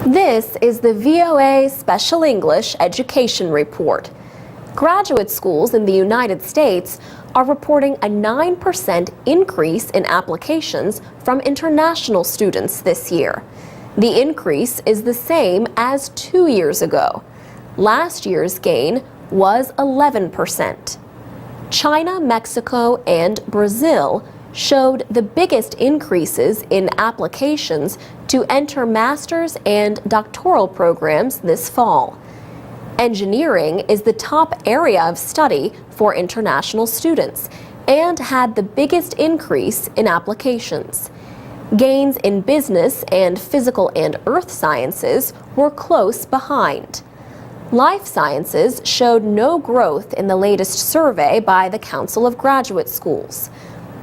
This is the VOA Special English Education Report. Graduate schools in the United States are reporting a 9% increase in applications from international students this year. The increase is the same as 2 years ago. Last year's gain was 11%. China, Mexico, and Brazil showed the biggest increases in applications to enter master's and doctoral programs this fall. Engineering is the top area of study for international students and had the biggest increase in applications. Gains in business and physical and earth sciences were close behind. Life sciences showed no growth in the latest survey by the Council of Graduate Schools.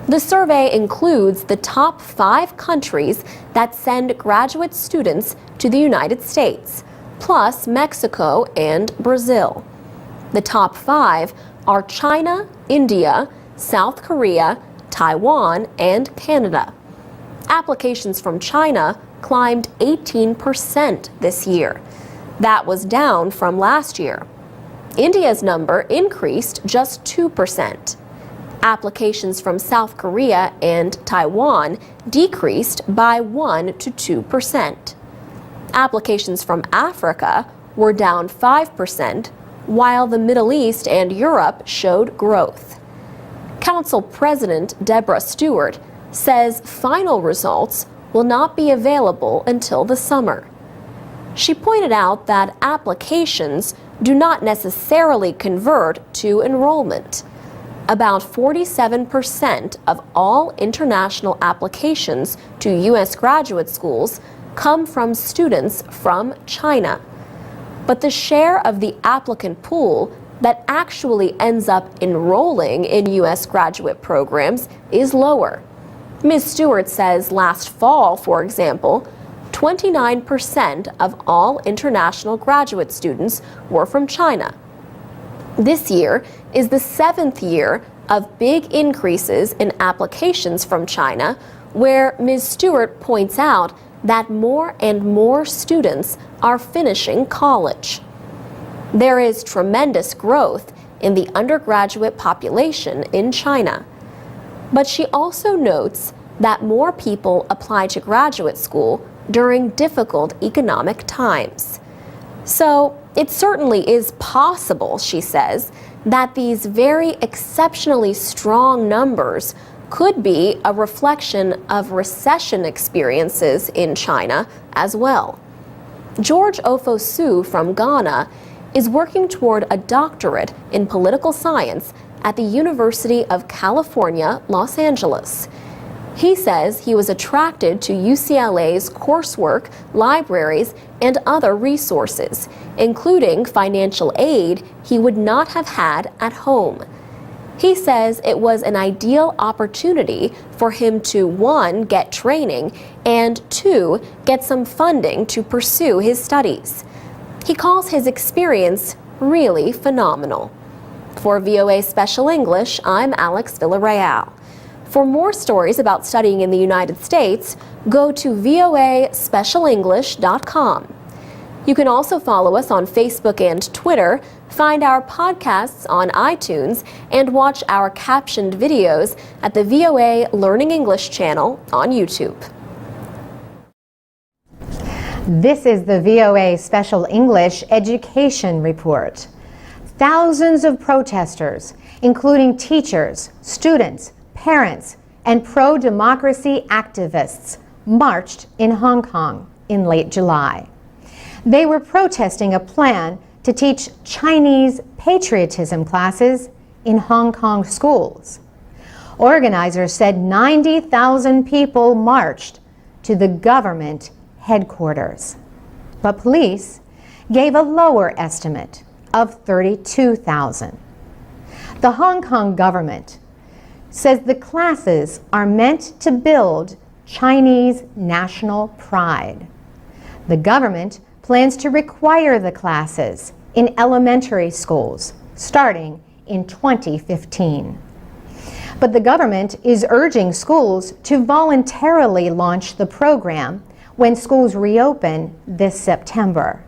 The survey includes the top 5 countries that send graduate students to the United States, plus Mexico and Brazil. The top 5 are China, India, South Korea, Taiwan, and Canada. Applications from China climbed 18% this year. That was down from last year. India's number increased just 2%. Applications from South Korea and Taiwan decreased by 1 to 2%. Applications from Africa were down 5%, while the Middle East and Europe showed growth. Council President Deborah Stewart says final results will not be available until the summer. She pointed out that applications do not necessarily convert to enrollment. About 47% of all international applications to U.S. graduate schools come from students from China. But the share of the applicant pool that actually ends up enrolling in U.S. graduate programs is lower. Ms. Stewart says last fall, for example, 29% of all international graduate students were from China. This year is the 7th year of big increases in applications from China, where Ms. Stewart points out that more and more students are finishing college. There is tremendous growth in the undergraduate population in China. But she also notes that more people apply to graduate school during difficult economic times. So it certainly is possible, she says, that these very exceptionally strong numbers could be a reflection of recession experiences in China as well. George Ofosu from Ghana is working toward a doctorate in political science at the University of California, Los Angeles. He says he was attracted to UCLA's coursework, libraries, and other resources, including financial aid he would not have had at home. He says it was an ideal opportunity for him to, 1, get training, and 2, get some funding to pursue his studies. He calls his experience really phenomenal. For VOA Special English, I'm Alex Villarreal. For more stories about studying in the United States, go to voaspecialenglish.com. You can also follow us on Facebook and Twitter, find our podcasts on iTunes, and watch our captioned videos at the VOA Learning English channel on YouTube. This is the VOA Special English Education Report. Thousands of protesters, including teachers, students, parents, and pro-democracy activists, marched in Hong Kong in late July. They were protesting a plan to teach Chinese patriotism classes in Hong Kong schools. Organizers said 90,000 people marched to the government headquarters, but police gave a lower estimate of 32,000. The Hong Kong government says the classes are meant to build Chinese national pride. The government plans to require the classes in elementary schools starting in 2015. But the government is urging schools to voluntarily launch the program when schools reopen this September.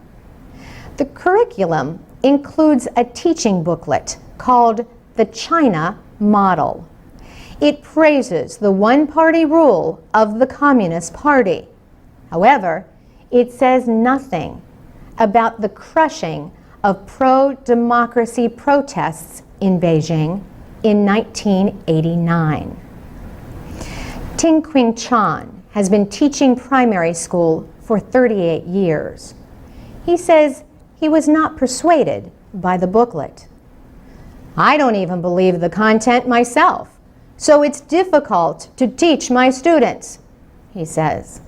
The curriculum includes a teaching booklet called the China Model. It praises the one-party rule of the Communist Party. However, it says nothing about the crushing of pro-democracy protests in Beijing in 1989. Ting Qing Chan has been teaching primary school for 38 years. He says he was not persuaded by the booklet. I don't even believe the content myself, so it's difficult to teach my students, he says.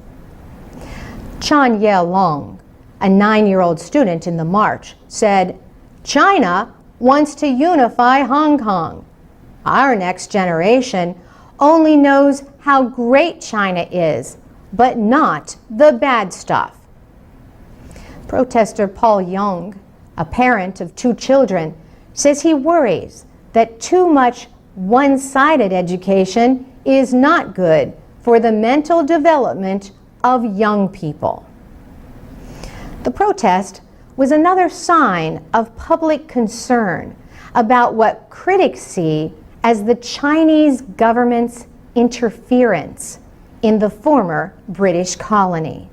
Chan Ye Long, a 9-year-old student in the march, said, China wants to unify Hong Kong. Our next generation only knows how great China is, but not the bad stuff. Protester Paul Young, a parent of 2 children, says he worries that too much one-sided education is not good for the mental development of young people. The protest was another sign of public concern about what critics see as the Chinese government's interference in the former British colony.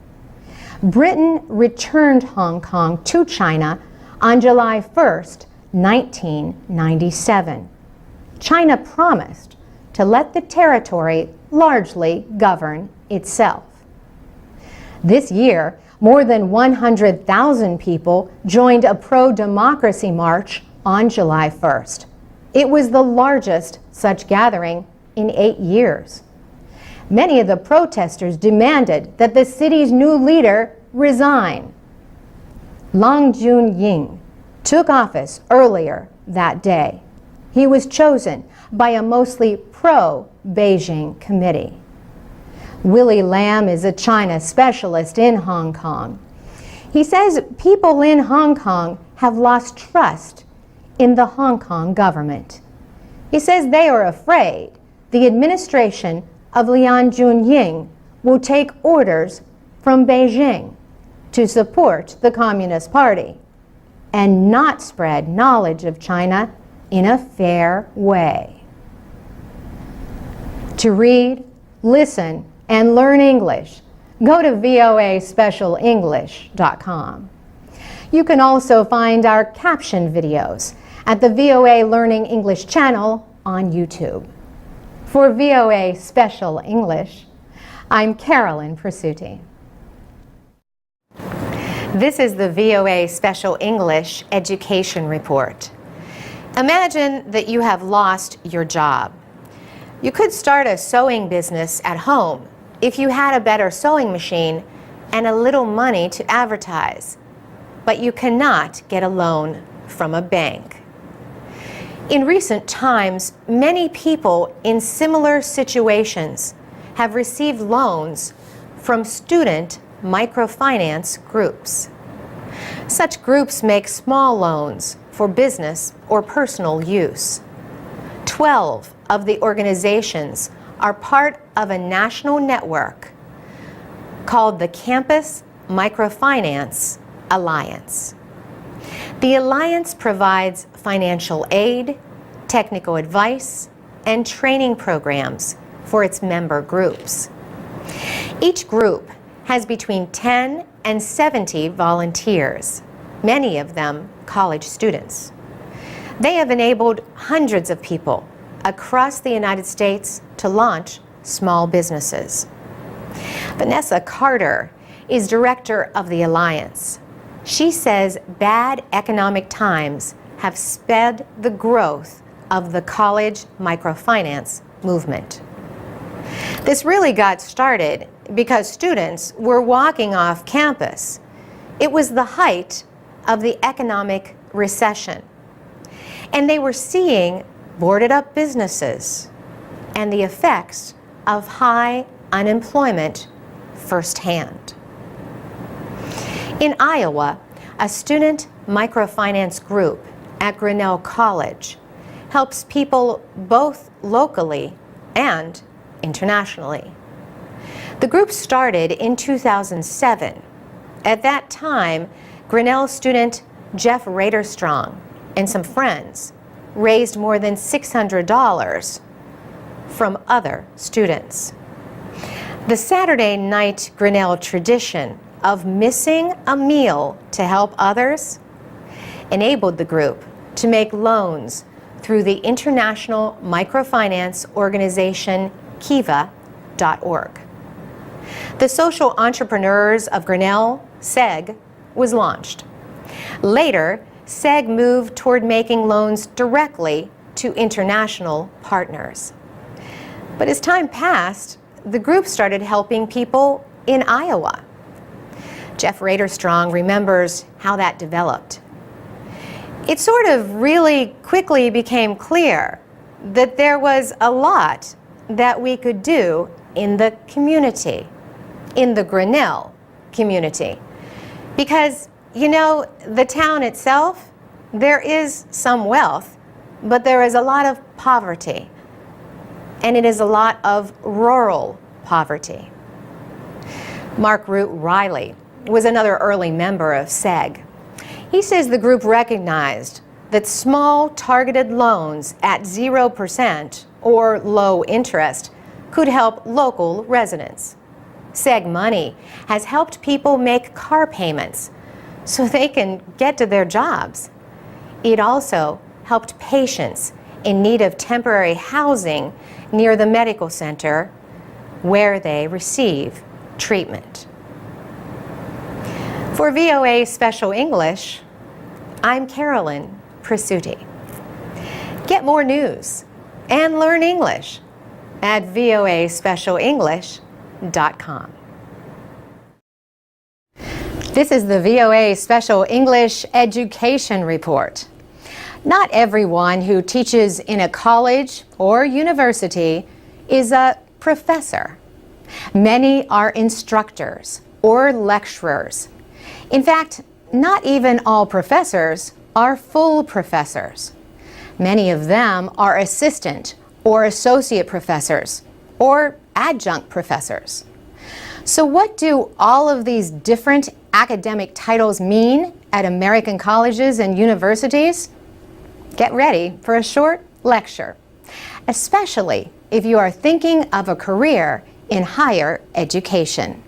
Britain returned Hong Kong to China on July 1st, 1997. China promised to let the territory largely govern itself. This year, more than 100,000 people joined a pro-democracy march on July 1st. It was the largest such gathering in 8 years. Many of the protesters demanded that the city's new leader resign. Lang Jun-ying took office earlier that day. He was chosen by a mostly pro-Beijing committee. Willie Lam is a China specialist in Hong Kong. He says people in Hong Kong have lost trust in the Hong Kong government. He says they are afraid the administration of Lian Jun-ying will take orders from Beijing to support the Communist Party and not spread knowledge of China in a fair way. To read, listen, and learn English, go to voaspecialenglish.com. You can also find our caption videos at the VOA Learning English channel on YouTube. For VOA Special English, I'm Carolyn Persutti. This is the VOA Special English Education Report. Imagine that you have lost your job. You could start a sewing business at home if you had a better sewing machine and a little money to advertise, but you cannot get a loan from a bank. In recent times, many people in similar situations have received loans from student microfinance groups. Such groups make small loans for business or personal use. 12 of the organizations are part of a national network called the Campus Microfinance Alliance. The Alliance provides financial aid, technical advice, and training programs for its member groups. Each group has between 10 and 70 volunteers, many of them college students. They have enabled hundreds of people across the United States to launch small businesses. Vanessa Carter is director of the Alliance. She says bad economic times have sped the growth of the college microfinance movement. This really got started because students were walking off campus. It was the height of the economic recession, and they were seeing boarded up businesses and the effects of high unemployment firsthand. In Iowa, a student microfinance group at Grinnell College helps people both locally and internationally. The group started in 2007. At that time, Grinnell student Jeff Raderstrong and some friends raised more than $600 from other students. The Saturday night Grinnell tradition of missing a meal to help others enabled the group to make loans through the international microfinance organization kiva.org. The Social Entrepreneurs of Grinnell, SEG, was launched. Later, SEG moved toward making loans directly to international partners. But as time passed, the group started helping people in Iowa. Jeff Raderstrong remembers how that developed. It sort of really quickly became clear that there was a lot that we could do in the community, in the Grinnell community. Because, you know, the town itself, there is some wealth, but there is a lot of poverty. And it is a lot of rural poverty. Mark Root Riley was another early member of SEG. He says the group recognized that small targeted loans at 0% or low interest could help local residents. SEG money has helped people make car payments so they can get to their jobs. It also helped patients in need of temporary housing near the medical center where they receive treatment. For VOA Special English, I'm Carolyn Prasuti. Get more news and learn English at voaspecialenglish.com. This is the VOA Special English Education Report. Not everyone who teaches in a college or university is a professor. Many are instructors or lecturers. In fact, not even all professors are full professors. Many of them are assistant or associate professors or adjunct professors. So what do all of these different academic titles mean at American colleges and universities? Get ready for a short lecture, especially if you are thinking of a career in higher education.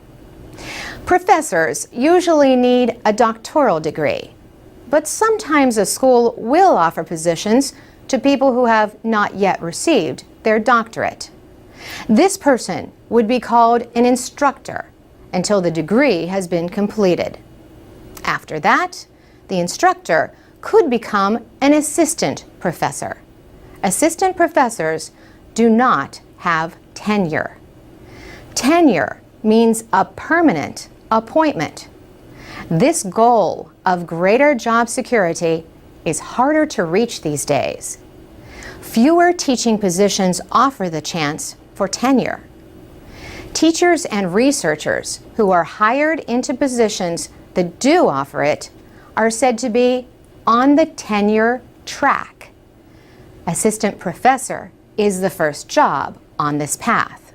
Professors usually need a doctoral degree, but sometimes a school will offer positions to people who have not yet received their doctorate. This person would be called an instructor until the degree has been completed. After that, the instructor could become an assistant professor. Assistant professors do not have tenure. Tenure means a permanent appointment. This goal of greater job security is harder to reach these days. Fewer teaching positions offer the chance for tenure. Teachers and researchers who are hired into positions that do offer it are said to be on the tenure track. Assistant professor is the first job on this path.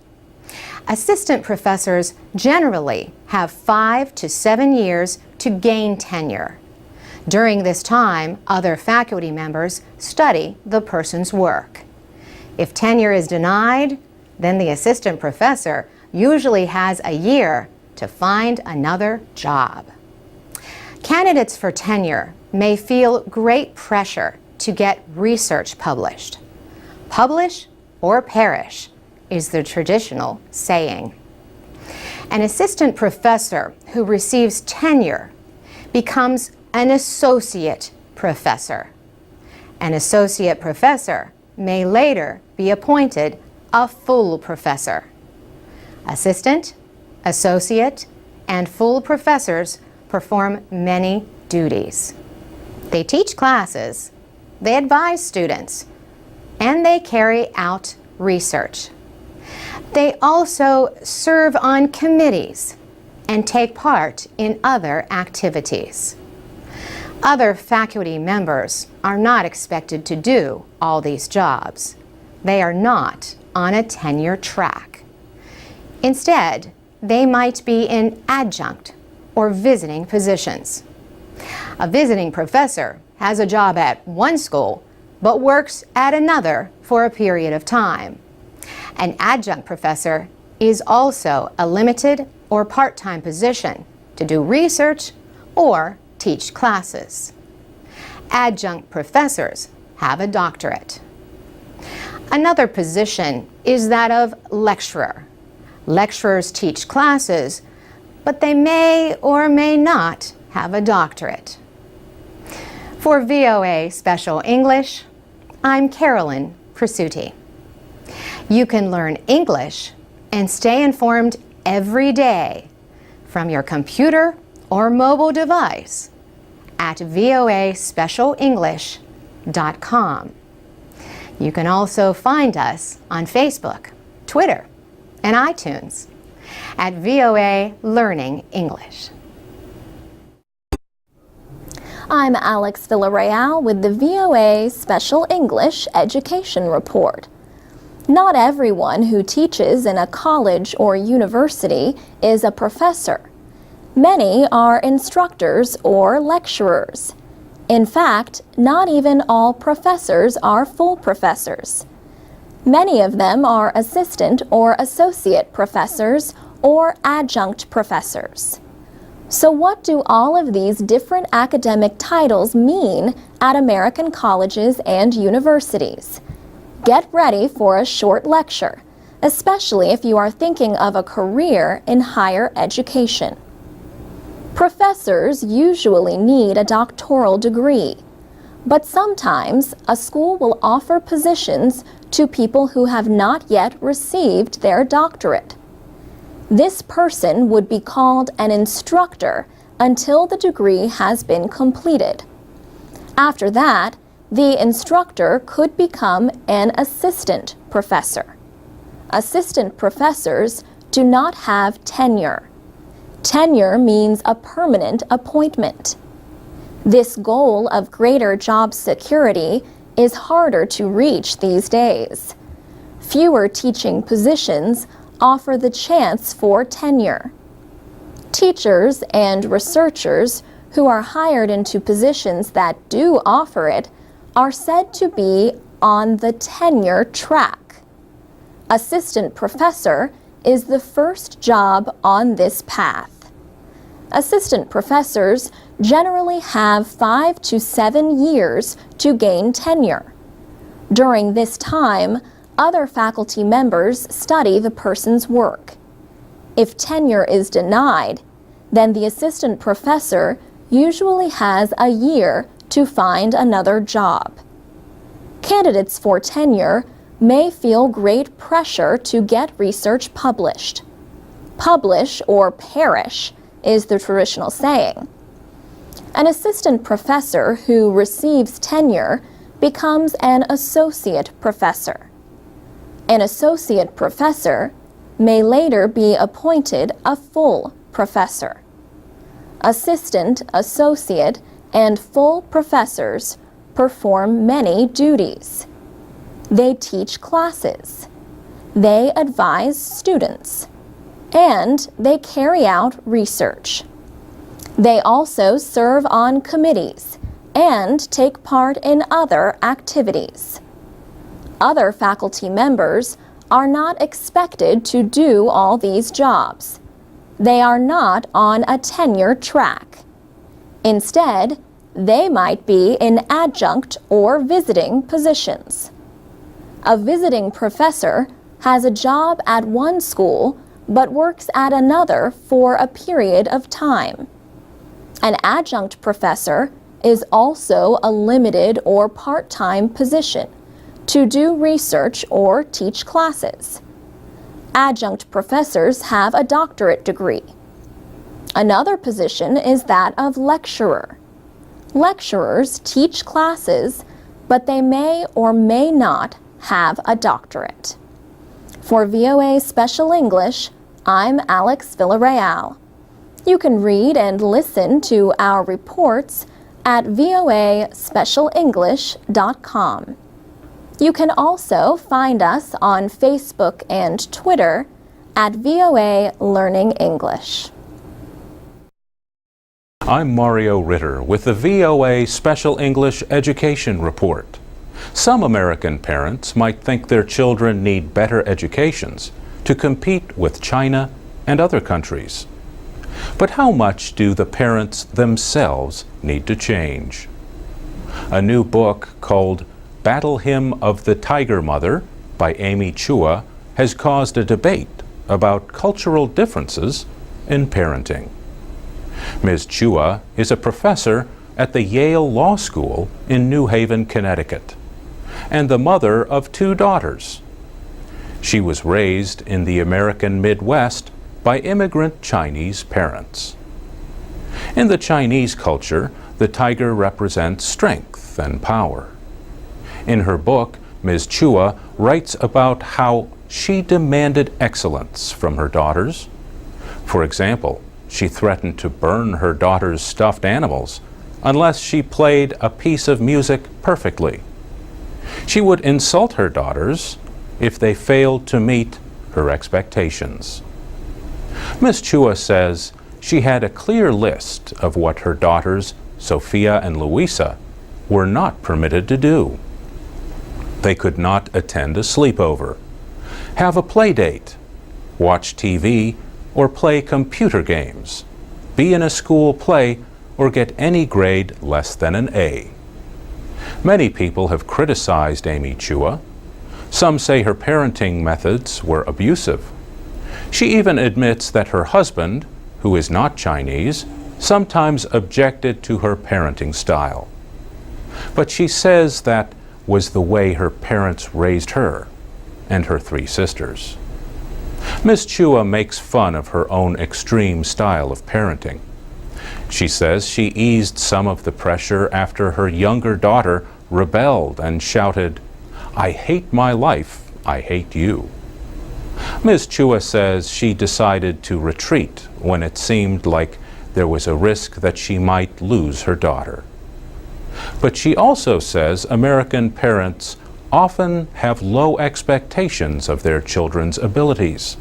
Assistant professors generally have 5 to 7 years to gain tenure. During this time, other faculty members study the person's work. If tenure is denied, then the assistant professor usually has a year to find another job. Candidates for tenure may feel great pressure to get research published. Publish or perish is the traditional saying. An assistant professor who receives tenure becomes an associate professor. An associate professor may later be appointed a full professor. Assistant, associate, and full professors perform many duties. They teach classes, they advise students, and they carry out research. They also serve on committees and take part in other activities. Other faculty members are not expected to do all these jobs. They are not on a tenure track. Instead, they might be in adjunct or visiting positions. A visiting professor has a job at one school but works at another for a period of time. An adjunct professor is also a limited or part-time position to do research or teach classes. Adjunct professors have a doctorate. Another position is that of lecturer. Lecturers teach classes, but they may or may not have a doctorate. For VOA Special English, I'm Carolyn Presutti. You can learn English and stay informed every day from your computer or mobile device at voaspecialenglish.com. You can also find us on Facebook, Twitter, and iTunes at VOA Learning English. I'm Alex Villarreal with the VOA Special English Education Report. Not everyone who teaches in a college or university is a professor. Many are instructors or lecturers. In fact, not even all professors are full professors. Many of them are assistant or associate professors or adjunct professors. So what do all of these different academic titles mean at American colleges and universities? Get ready for a short lecture, especially if you are thinking of a career in higher education. Professors usually need a doctoral degree, but sometimes a school will offer positions to people who have not yet received their doctorate. This person would be called an instructor until the degree has been completed. After that, the instructor could become an assistant professor. Assistant professors do not have tenure. Tenure means a permanent appointment. This goal of greater job security is harder to reach these days. Fewer teaching positions offer the chance for tenure. Teachers and researchers who are hired into positions that do offer it are said to be on the tenure track. Assistant professor is the first job on this path. Assistant professors generally have 5 to 7 years to gain tenure. During this time, other faculty members study the person's work. If tenure is denied, then the assistant professor usually has a year to find another job. Candidates for tenure may feel great pressure to get research published. Publish or perish is the traditional saying. An assistant professor who receives tenure becomes an associate professor. An associate professor may later be appointed a full professor. Assistant, associate, and full professors perform many duties. They teach classes. They advise students. And they carry out research. They also serve on committees and take part in other activities. Other faculty members are not expected to do all these jobs. They are not on a tenure track. Instead, they might be in adjunct or visiting positions. A visiting professor has a job at one school but works at another for a period of time. An adjunct professor is also a limited or part-time position to do research or teach classes. Adjunct professors have a doctorate degree. Another position is that of lecturer. Lecturers teach classes, but they may or may not have a doctorate. For VOA Special English, I'm Alex Villarreal. You can read and listen to our reports at voaspecialenglish.com. You can also find us on Facebook and Twitter at VOA Learning English. I'm Mario Ritter with the VOA Special English Education Report. Some American parents might think their children need better educations to compete with China and other countries. But how much do the parents themselves need to change? A new book called Battle Hymn of the Tiger Mother by Amy Chua has caused a debate about cultural differences in parenting. Ms. Chua is a professor at the Yale Law School in New Haven, Connecticut, and the mother of 2 daughters. She was raised in the American Midwest by immigrant Chinese parents. In the Chinese culture, the tiger represents strength and power. In her book, Ms. Chua writes about how she demanded excellence from her daughters. For example, she threatened to burn her daughters' stuffed animals unless she played a piece of music perfectly. She would insult her daughters if they failed to meet her expectations. Ms. Chua says she had a clear list of what her daughters, Sophia and Louisa, were not permitted to do. They could not attend a sleepover, have a play date, watch TV, or play computer games, be in a school play, or get any grade less than an A. Many people have criticized Amy Chua. Some say her parenting methods were abusive. She even admits that her husband, who is not Chinese, sometimes objected to her parenting style. But she says that was the way her parents raised her and her 3 sisters. Ms. Chua makes fun of her own extreme style of parenting. She says she eased some of the pressure after her younger daughter rebelled and shouted, "I hate my life, I hate you." Ms. Chua says she decided to retreat when it seemed like there was a risk that she might lose her daughter. But she also says American parents often have low expectations of their children's abilities.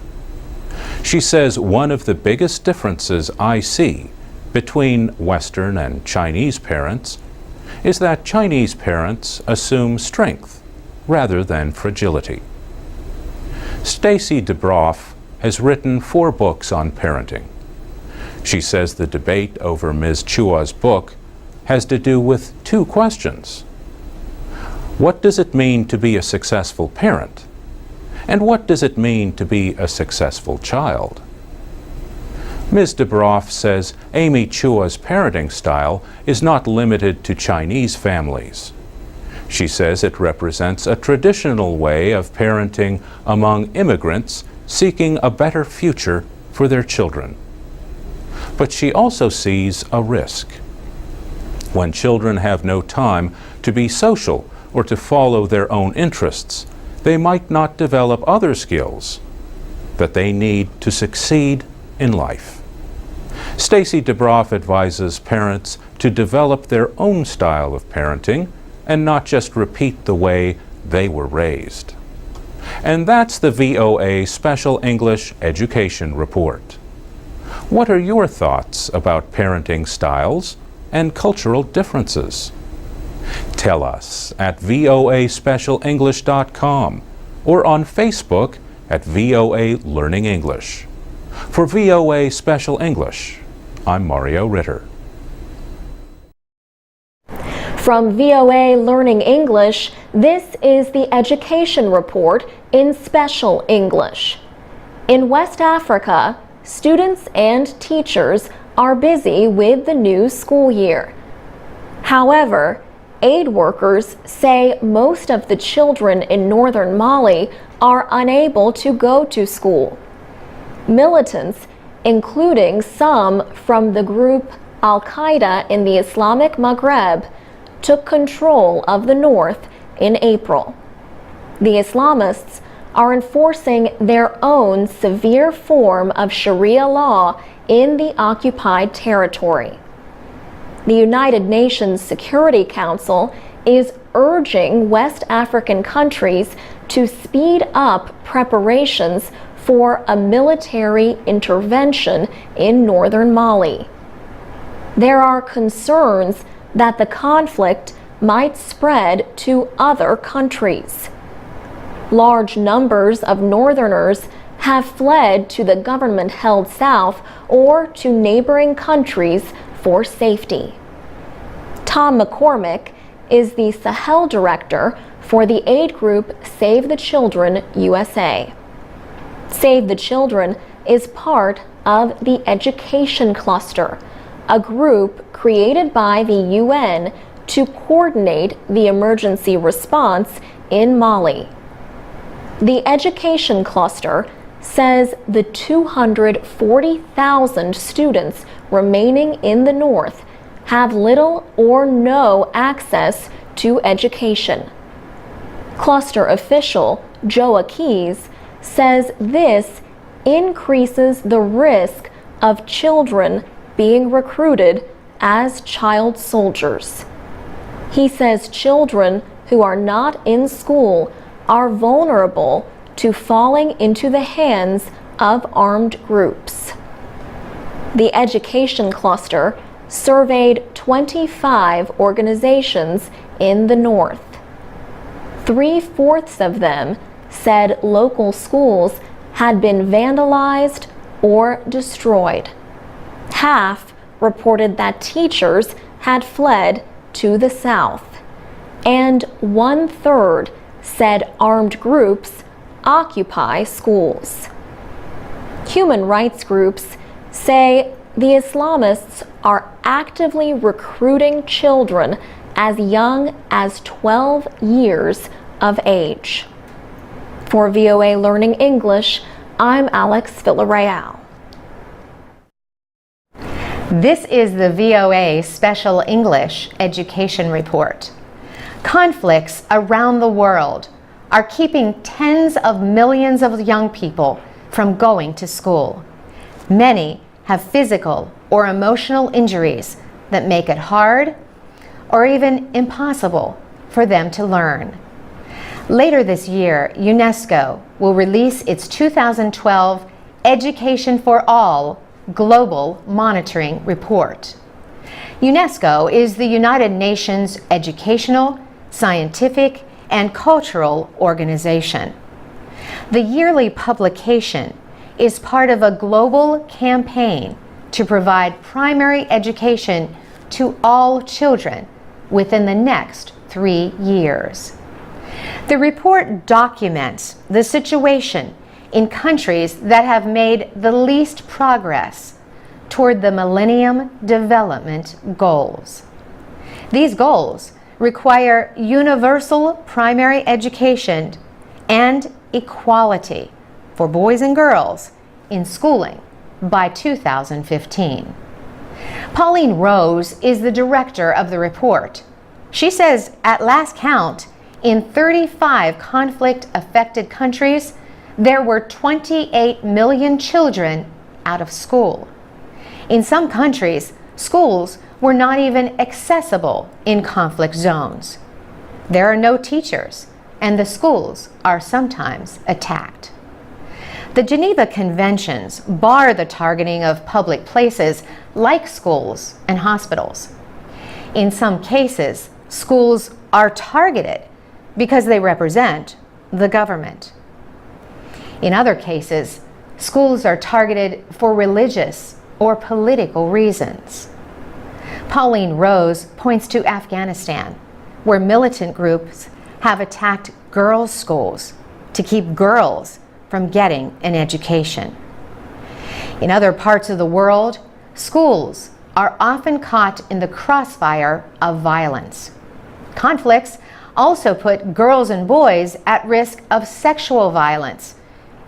She says one of the biggest differences I see between Western and Chinese parents is that Chinese parents assume strength rather than fragility. Stacy DeBroff has written 4 books on parenting. She says the debate over Ms. Chua's book has to do with 2 questions. What does it mean to be a successful parent? And what does it mean to be a successful child? Ms. DeBroff says Amy Chua's parenting style is not limited to Chinese families. She says it represents a traditional way of parenting among immigrants seeking a better future for their children. But she also sees a risk. When children have no time to be social or to follow their own interests, they might not develop other skills that they need to succeed in life. Stacy DeBroff advises parents to develop their own style of parenting and not just repeat the way they were raised. And that's the VOA Special English Education Report. What are your thoughts about parenting styles and cultural differences? Tell us at voaspecialenglish.com or on Facebook at VOA Learning English. For VOA Special English, I'm Mario Ritter. From VOA Learning English, this is the Education Report in Special English. In West Africa, students and teachers are busy with the new school year. However, aid workers say most of the children in northern Mali are unable to go to school. Militants, including some from the group Al-Qaeda in the Islamic Maghreb, took control of the north in April. The Islamists are enforcing their own severe form of Sharia law in the occupied territory. The United Nations Security Council is urging West African countries to speed up preparations for a military intervention in northern Mali. There are concerns that the conflict might spread to other countries. Large numbers of northerners have fled to the government-held south or to neighboring countries for safety. Tom McCormick is the Sahel director for the aid group Save the Children USA. Save the Children is part of the Education Cluster, a group created by the UN to coordinate the emergency response in Mali. The Education Cluster says the 240,000 students remaining in the north have little or no access to education. Cluster official Joa Keys says this increases the risk of children being recruited as child soldiers. He says children who are not in school are vulnerable to falling into the hands of armed groups. The Education Cluster surveyed 25 organizations in the north. 3/4 of them said local schools had been vandalized or destroyed. Half reported that teachers had fled to the south, and 1/3 said armed groups occupy schools. Human rights groups say the Islamists are actively recruiting children as young as 12 years of age. For VOA Learning English, I'm Alex Villarreal. This is the VOA Special English Education Report. Conflicts around the world are keeping tens of millions of young people from going to school. Many have physical or emotional injuries that make it hard or even impossible for them to learn. Later this year, UNESCO will release its 2012 Education for All Global Monitoring Report. UNESCO is the United Nations educational, scientific, and cultural organization. The yearly publication is part of a global campaign to provide primary education to all children within the next 3 years. The report documents the situation in countries that have made the least progress toward the Millennium Development Goals. These goals require universal primary education and equality for boys and girls in schooling by 2015. Pauline Rose is the director of the report. She says at last count, in 35 conflict-affected countries, there were 28 million children out of school. In some countries, schools were not even accessible in conflict zones. There are no teachers, and the schools are sometimes attacked. The Geneva Conventions bar the targeting of public places like schools and hospitals. In some cases, schools are targeted because they represent the government. In other cases, schools are targeted for religious or political reasons. Pauline Rose points to Afghanistan, where militant groups have attacked girls' schools to keep girls from getting an education. In other parts of the world, schools are often caught in the crossfire of violence. Conflicts also put girls and boys at risk of sexual violence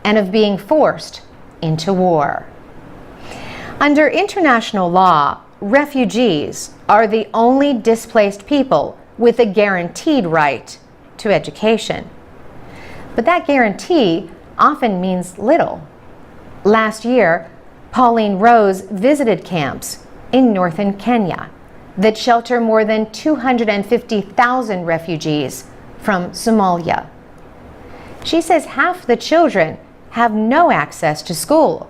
and of being forced into war. Under international law, refugees are the only displaced people with a guaranteed right to education. But that guarantee often means little. Last year, Pauline Rose visited camps in northern Kenya that shelter more than 250,000 refugees from Somalia. She says half the children have no access to school,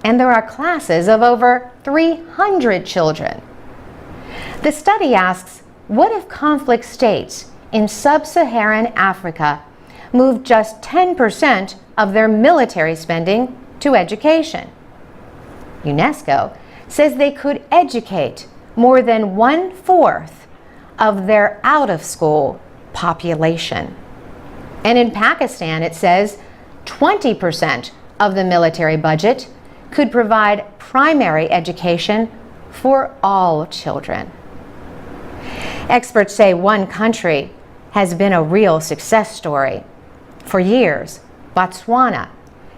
and there are classes of over 300 children. The study asks, what if conflict states in sub-Saharan Africa moved just 10% of their military spending to education? UNESCO says they could educate more than 1/4 of their out-of-school population. And in Pakistan, it says 20% of the military budget could provide primary education for all children. Experts say one country has been a real success story. For years, Botswana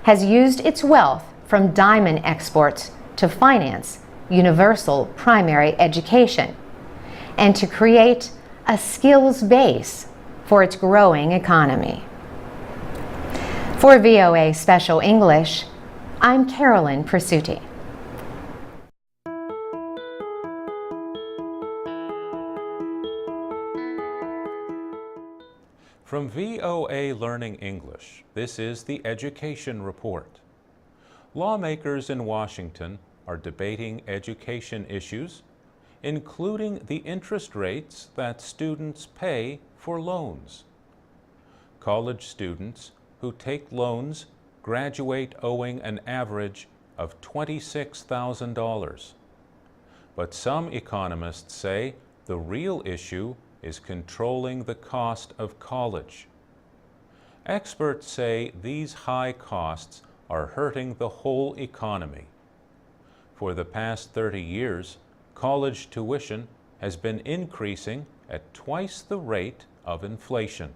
has used its wealth from diamond exports to finance universal primary education and to create a skills base for its growing economy. For VOA Special English, I'm Carolyn Persutti. From VOA Learning English, this is the Education Report. Lawmakers in Washington are debating education issues, including the interest rates that students pay for loans. College students who take loans graduate owing an average of $26,000. But some economists say the real issue is controlling the cost of college. Experts say these high costs are hurting the whole economy. For the past 30 years, college tuition has been increasing at twice the rate of inflation.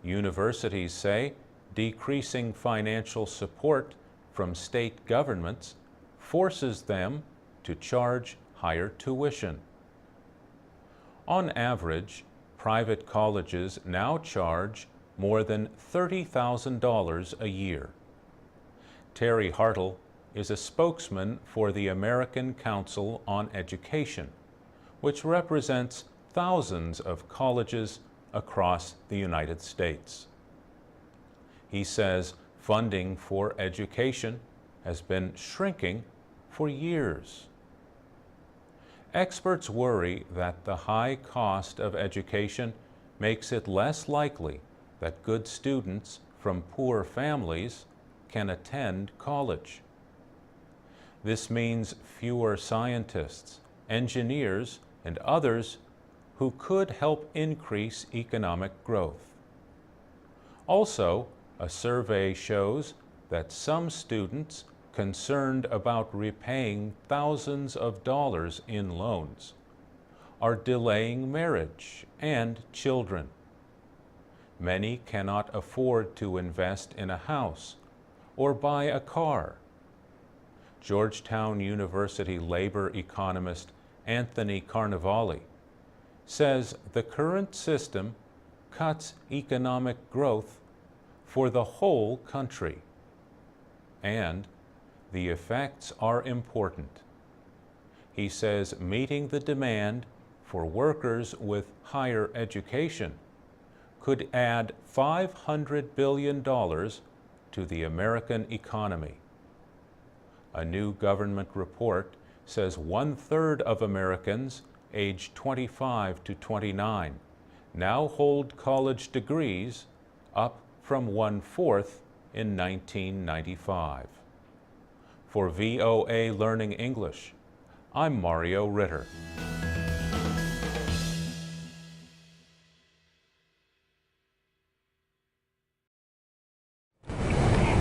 Universities say decreasing financial support from state governments forces them to charge higher tuition. On average, private colleges now charge more than $30,000 a year. Terry Hartle is a spokesman for the American Council on Education, which represents thousands of colleges across the United States. He says funding for education has been shrinking for years. Experts worry that the high cost of education makes it less likely that good students from poor families can attend college. This means fewer scientists, engineers, and others who could help increase economic growth. Also, a survey shows that some students concerned about repaying thousands of dollars in loans are delaying marriage and children. Many cannot afford to invest in a house or buy a car. Georgetown University labor economist Anthony Carnevale says the current system cuts economic growth for the whole country, and the effects are important. He says meeting the demand for workers with higher education could add $500 billion to the American economy. A new government report says 1/3 of Americans aged 25 to 29 now hold college degrees, up from 1/4 in 1995. For VOA Learning English, I'm Mario Ritter.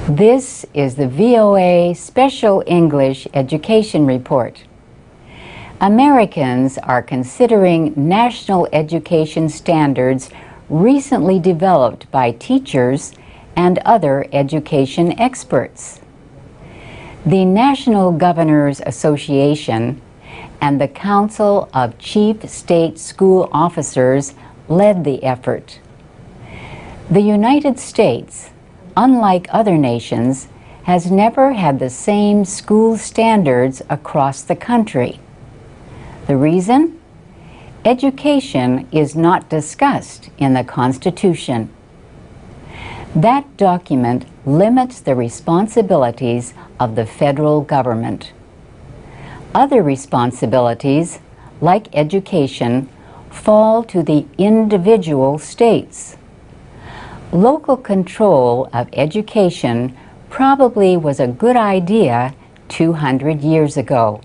This is the VOA Special English Education Report. Americans are considering national education standards recently developed by teachers and other education experts. The National Governors Association and the Council of Chief State School Officers led the effort. The United States, unlike other nations, has never had the same school standards across the country. The reason? Education is not discussed in the Constitution. That document limits the responsibilities of the federal government. Other responsibilities, like education, fall to the individual states. Local control of education probably was a good idea 200 years ago.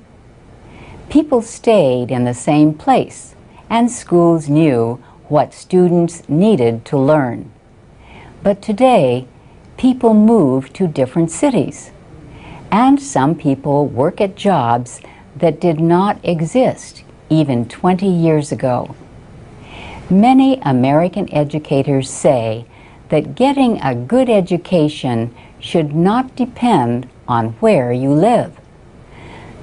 People stayed in the same place, and schools knew what students needed to learn. But today, people move to different cities, and some people work at jobs that did not exist even 20 years ago. Many American educators say that getting a good education should not depend on where you live.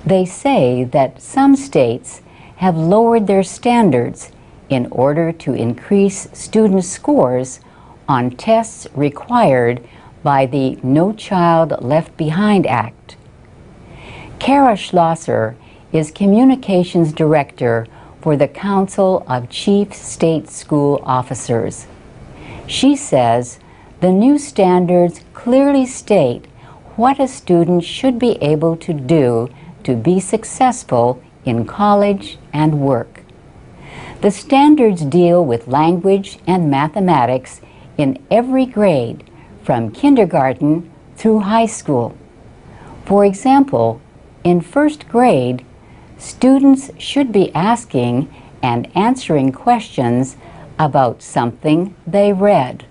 They say that some states have lowered their standards in order to increase student scores on tests required by the No Child Left Behind Act. Kara Schlosser is Communications Director for the Council of Chief State School Officers. She says the new standards clearly state what a student should be able to do to be successful in college and work. The standards deal with language and mathematics in every grade, from kindergarten through high school. For example, in first grade, students should be asking and answering questions about something they read.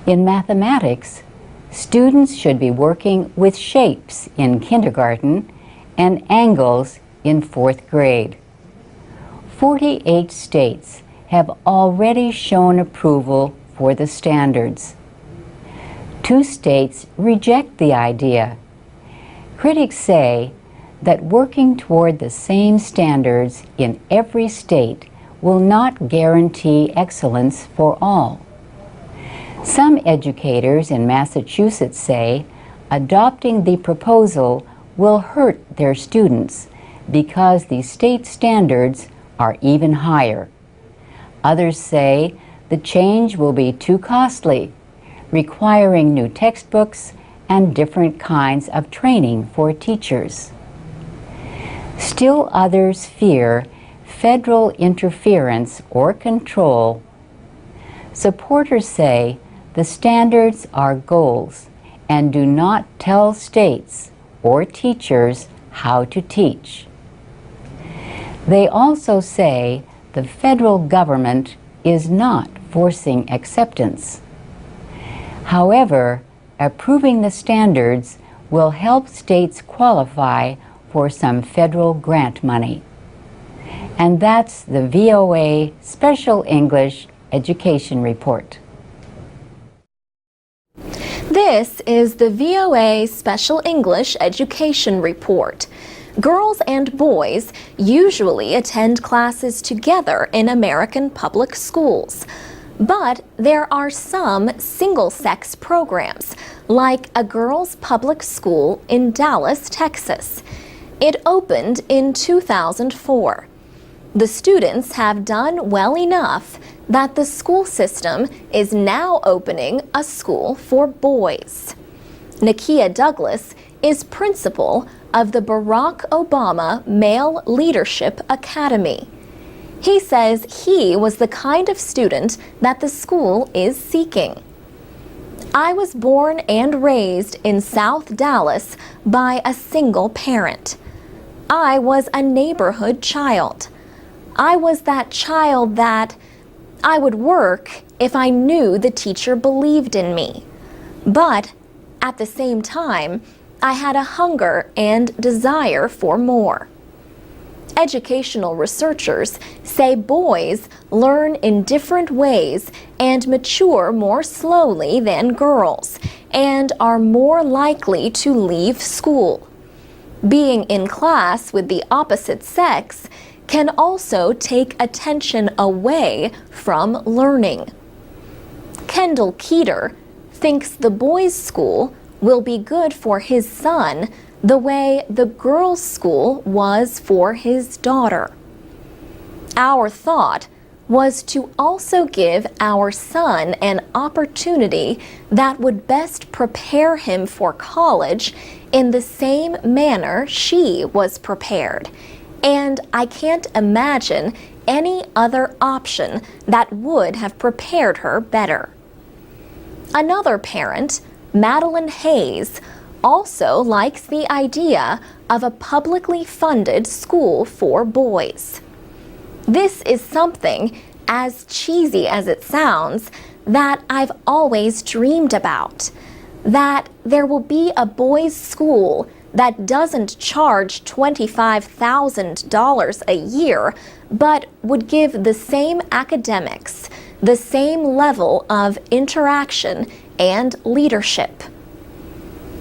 In mathematics, students should be working with shapes in kindergarten and angles in fourth grade. 48 states have already shown approval for the standards. 2 states reject the idea. Critics say that working toward the same standards in every state will not guarantee excellence for all. Some educators in Massachusetts say adopting the proposal will hurt their students because the state standards are even higher. Others say the change will be too costly, requiring new textbooks and different kinds of training for teachers. Still others fear federal interference or control. Supporters say the standards are goals and do not tell states or teachers how to teach. They also say the federal government is not forcing acceptance. However, approving the standards will help states qualify for some federal grant money. And that's the VOA Special English Education Report. This is the VOA Special English Education Report. Girls and boys usually attend classes together in American public schools. But there are some single-sex programs, like a girls' public school in Dallas, Texas. It opened in 2004. The students have done well enough that the school system is now opening a school for boys. Nakia Douglas is principal of the Barack Obama Male Leadership Academy. He says he was the kind of student that the school is seeking. I was born and raised in South Dallas by a single parent. I was a neighborhood child. I was that child that I would work if I knew the teacher believed in me. But at the same time, I had a hunger and desire for more. Educational researchers say boys learn in different ways and mature more slowly than girls, and are more likely to leave school. Being in class with the opposite sex can also take attention away from learning. Kendall Keeter thinks the boys' school will be good for his son the way the girls' school was for his daughter. Our thought was to also give our son an opportunity that would best prepare him for college in the same manner she was prepared. And I can't imagine any other option that would have prepared her better. Another parent, Madeline Hayes, also likes the idea of a publicly funded school for boys. This is something, as cheesy as it sounds, that I've always dreamed about. That there will be a boys' school that doesn't charge $25,000 a year, but would give the same academics, the same level of interaction and leadership.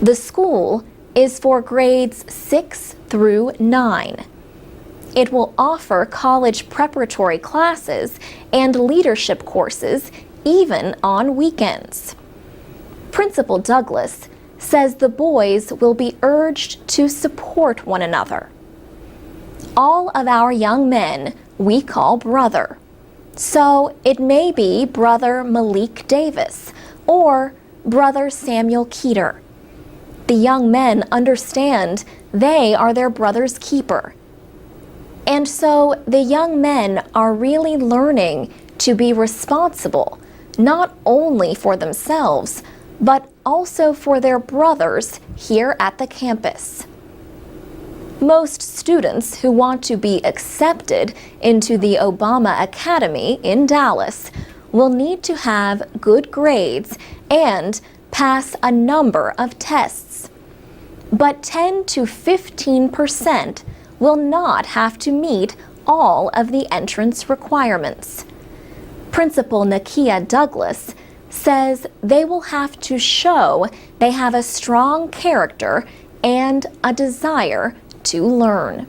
The school is for grades 6 through 9. It will offer college preparatory classes and leadership courses even on weekends. Principal Douglas says the boys will be urged to support one another. All of our young men we call brother. So it may be Brother Malik Davis or Brother Samuel Keeter. The young men understand they are their brother's keeper. And so the young men are really learning to be responsible, not only for themselves, but also for their brothers here at the campus. Most students who want to be accepted into the Obama Academy in Dallas will need to have good grades and pass a number of tests. But 10 to 15% will not have to meet all of the entrance requirements. Principal Nakia Douglas says they will have to show they have a strong character and a desire to learn.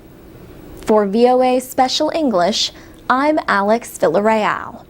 For VOA Special English, I'm Alex Villarreal.